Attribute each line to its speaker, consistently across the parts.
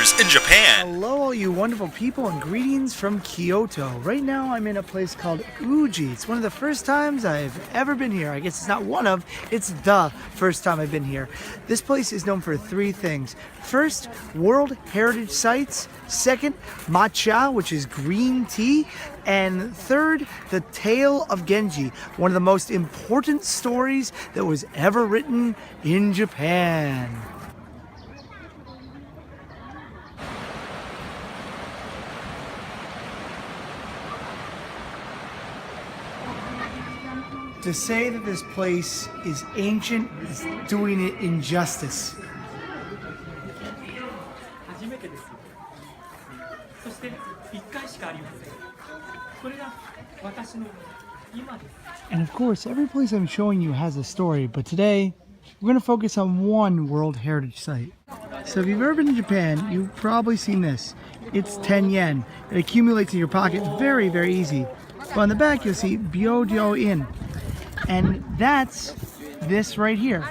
Speaker 1: years in Japan.
Speaker 2: Hello all you wonderful people and greetings from Kyoto. Right now I'm in a place called Uji. It's one of the first times I've ever been here. I guess it's not one of, it's the first time I've been here. This place is known for three things. First, World Heritage Sites. Second, matcha, which is green tea. And third, the tale of Genji, one of the most important stories that was ever written in Japan. To say that this place is ancient is doing it injustice. And of course, every place I'm showing you has a story, but today we're going to focus on one World Heritage Site. So if you've ever been to Japan, you've probably seen this. It's 10 yen. It accumulates in your pocket very, very easy. But on the back you'll see Byodoin. And that's this right here.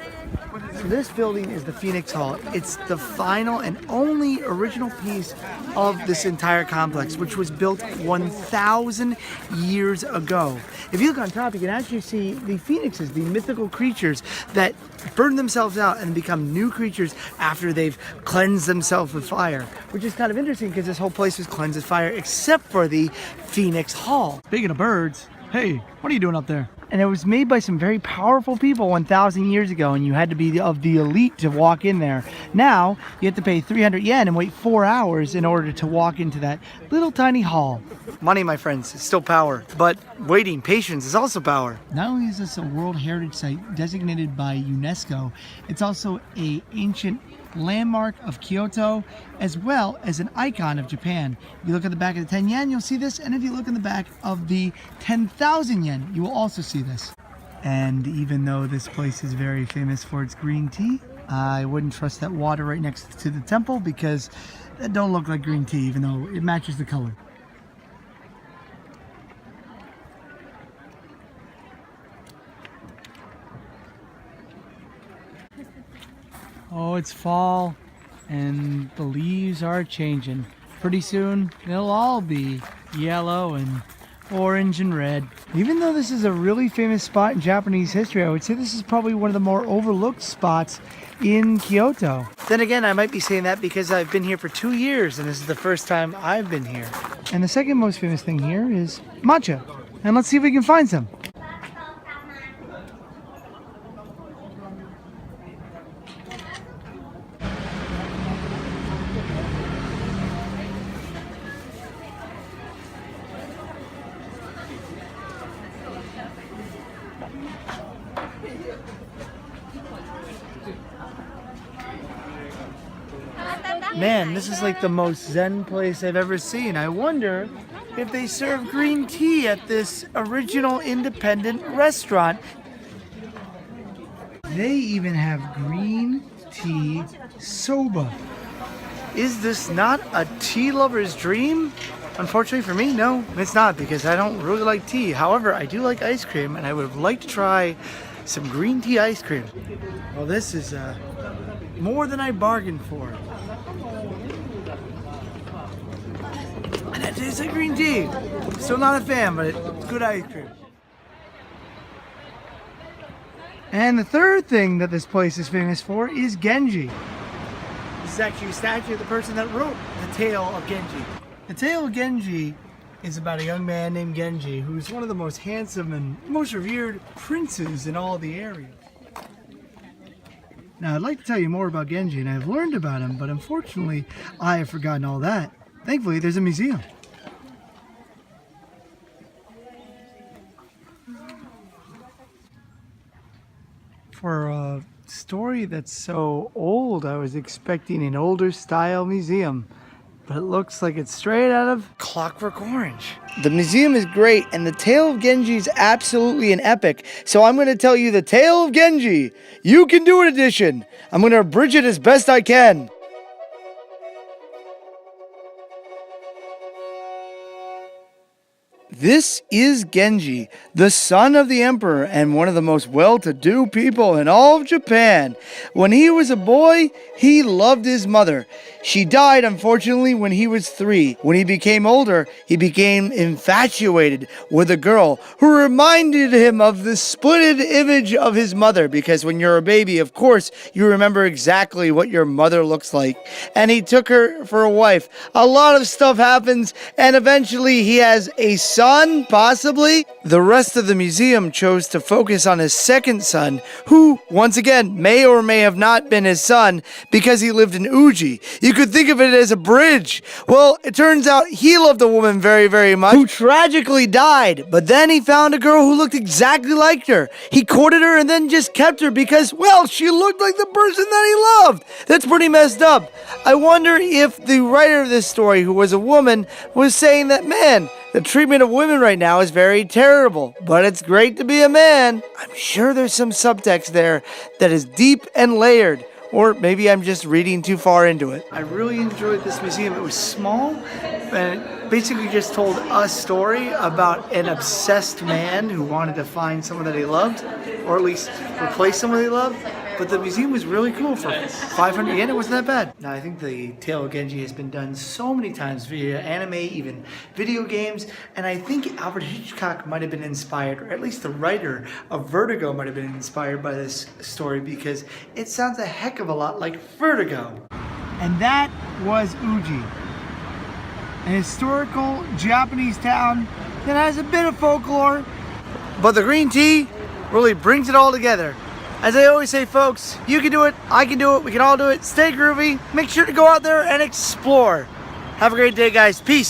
Speaker 2: So this building is the Phoenix Hall. It's the final and only original piece of this entire complex, which was built 1,000 years ago. If you look on top, you can actually see the phoenixes, the mythical creatures that burn themselves out and become new creatures after they've cleansed themselves with fire, which is kind of interesting because this whole place was cleansed with fire except for the Phoenix Hall. Speaking of birds, hey, what are you doing up there? And it was made by some very powerful people 1,000 years ago, and you had to be of the elite to walk in there. Now, you have to pay 300 yen and wait 4 hours in order to walk into that little tiny hall. Money, my friends, is still power, but waiting, patience is also power. Not only is this a World Heritage Site designated by UNESCO, it's also an ancient landmark of Kyoto, as well as an icon of Japan. If you look at the back of the 10 yen, you'll see this, and if you look in the back of the 10,000 yen, you will also see this. And even though this place is very famous for its green tea, I wouldn't trust that water right next to the temple because that don't look like green tea, even though it matches the color. Oh, it's fall and the leaves are changing. Pretty soon they'll all be yellow and orange and red. Even though this is a really famous spot in Japanese history, I would say this is probably one of the more overlooked spots in Kyoto. Then again, I might be saying that because I've been here for 2 years and this is the first time I've been here. And the second most famous thing here is matcha. And let's see if we can find some. Man, this is like the most zen place I've ever seen. I wonder if they serve green tea at this original independent restaurant. They even have green tea soba. Is this not a tea lover's dream? Unfortunately for me, no, it's not, because I don't really like tea. However, I do like ice cream, and I would like to try some green tea ice cream. Well, this is more than I bargained for. And it tastes like green tea. Still not a fan, but it's good ice cream. And the third thing that this place is famous for is Genji. This is actually a statue of the person that wrote the tale of Genji. The tale of Genji is about a young man named Genji who's one of the most handsome and most revered princes in all the area. Now, I'd like to tell you more about Genji, and I've learned about him, but unfortunately, I have forgotten all that. Thankfully, there's a museum. For a story that's so old, I was expecting an older style museum, but it looks like it's straight out of Clockwork Orange. The museum is great, and the tale of Genji is absolutely an epic, so I'm going to tell you the tale of Genji, You Can Do It edition. I'm going to abridge it as best I can. This is Genji, the son of the emperor and one of the most well-to-do people in all of Japan. When he was a boy, he loved his mother. She died, unfortunately, when he was 3. When he became older, he became infatuated with a girl who reminded him of the splitted image of his mother, because when you're a baby, of course, you remember exactly what your mother looks like. And he took her for a wife. A lot of stuff happens, and eventually he has a son, possibly. The rest of the museum chose to focus on his second son, who, once again, may or may have not been his son because he lived in Uji. You could think of it as a bridge. Well, it turns out he loved a woman very, very much, who tragically died, but then he found a girl who looked exactly like her. He courted her and then just kept her because, well, she looked like the person that he loved. That's pretty messed up. I wonder if the writer of this story, who was a woman, was saying that, man, the treatment of women right now is very terrible, but it's great to be a man. I'm sure there's some subtext there that is deep and layered, or maybe I'm just reading too far into it. I really enjoyed this museum. It was small, and it basically just told a story about an obsessed man who wanted to find someone that he loved, or at least replace someone he loved. But the museum was really cool for 500 yen. It wasn't that bad. Now, I think the tale of Genji has been done so many times via anime, even video games, and I think Alfred Hitchcock might have been inspired, or at least the writer of Vertigo might have been inspired by this story, because it sounds a heck of a lot like Vertigo. And that was Uji, a historical Japanese town that has a bit of folklore, but the green tea really brings it all together. As I always say, folks, you can do it, I can do it, we can all do it. Stay groovy, make sure to go out there and explore. Have a great day, guys. Peace.